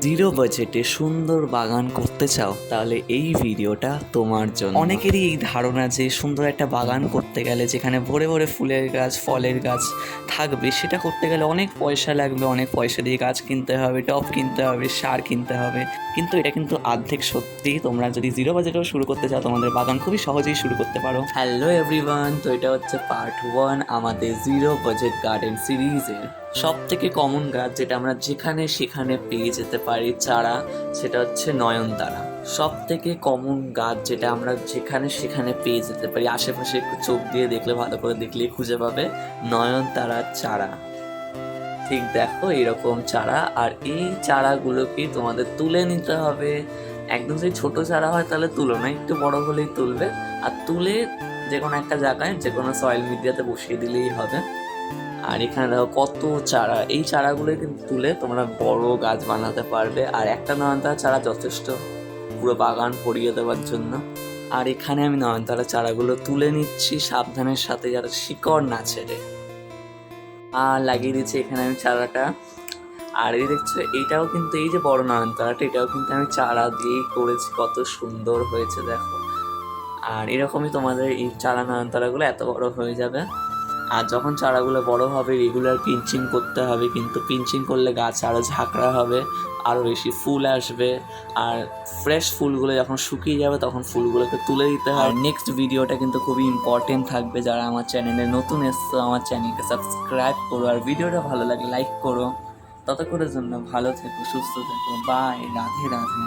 Zero বাজেটে সুন্দর বাগান করতে চাও তাহলে এই ভিডিওটা তোমার জন্য। অনেকেরই এই ধারণা যে সুন্দর একটা বাগান করতে গেলে যেখানে ভরে ভরে ফুলের গাছ ফলের গাছ থাকবে সেটা করতে গেলে অনেক পয়সা লাগবে, অনেক পয়সা দিয়ে গাছ কিনতে হবে, টব কিনতে হবে, সার কিনতে হবে। কিন্তু এটা কিন্তু অর্ধেক সত্যি। তোমরা যদি জিরো বাজেটেও শুরু করতে চাও তোমাদের বাগান খুবই সহজেই শুরু করতে পারো। হ্যালো এভরিওয়ান, তো এটা হচ্ছে পার্ট 1 আমাদের জিরো বাজেট গার্ডেন সিরিজের। সব থেকে কমন গাছ যেটা আমরা যেখানে সেখানে পেয়ে যেতে পারি চারা, সেটা হচ্ছে নয়নতারা। সব থেকে কমন গাছ যেটা আমরা যেখানে সেখানে পেয়ে যেতে পারি, আশেপাশে একটু চোখ দিয়ে দেখলে ভালো করে দেখলেই খুঁজে পাবে নয়নতারার চারা। ঠিক দেখো এরকম চারা, আর এই চারাগুলোকে তোমাদের তুলে নিতে হবে। একদম যদি ছোট চারা হয় তাহলে তুলো না, একটু বড় হলেই তুলবে। আর তুলে যে কোনো একটা জায়গায় যে কোনো সয়েল মিডিয়াতে বসিয়ে দিলেই হবে। আর এখানে দেখো কত চারা, এই চারাগুলো কিন্তু তুলে তোমরা বড় গাছ বানাতে পারবে। আর একটা নয়নতারা চারা যথেষ্ট পুরো বাগান ভরিয়ে দেওয়ার জন্য। আর এখানে আমি নয়নতারা চারাগুলো তুলে নিচ্ছি সাবধানের সাথে, যারা শিকড় না ছেড়ে। আর লাগিয়ে দিচ্ছি এখানে আমি চারাটা। আর এই দেখছো এইটাও কিন্তু, এই যে বড় নয়নতারাটা, এটাও কিন্তু আমি চারা দিয়েই করেছি। কত সুন্দর হয়েছে দেখো। আর এরকমই তোমাদের এই চারা নয়নতারাগুলো এত বড় হয়ে যাবে। আর যখন চারাগুলো বড় হবে রেগুলার পিঞ্চিং করতে হবে, কিন্তু পিঞ্চিং করলে গাছ আরও ঝাঁকড়া হবে, আরও বেশি ফুল আসবে। আর ফ্রেশ ফুলগুলো যখন শুকিয়ে যাবে তখন ফুলগুলোকে তুলে দিতে হয়। নেক্সট ভিডিওটা কিন্তু খুবই ইম্পর্টেন্ট থাকবে। যারা আমার চ্যানেলে নতুন এসছো আমার চ্যানেলকে সাবস্ক্রাইব করো, আর ভিডিওটা ভালো লাগে লাইক করো। ততক্ষণের জন্য ভালো থেকো, সুস্থ থেকো, বাই, রাধে রাধে।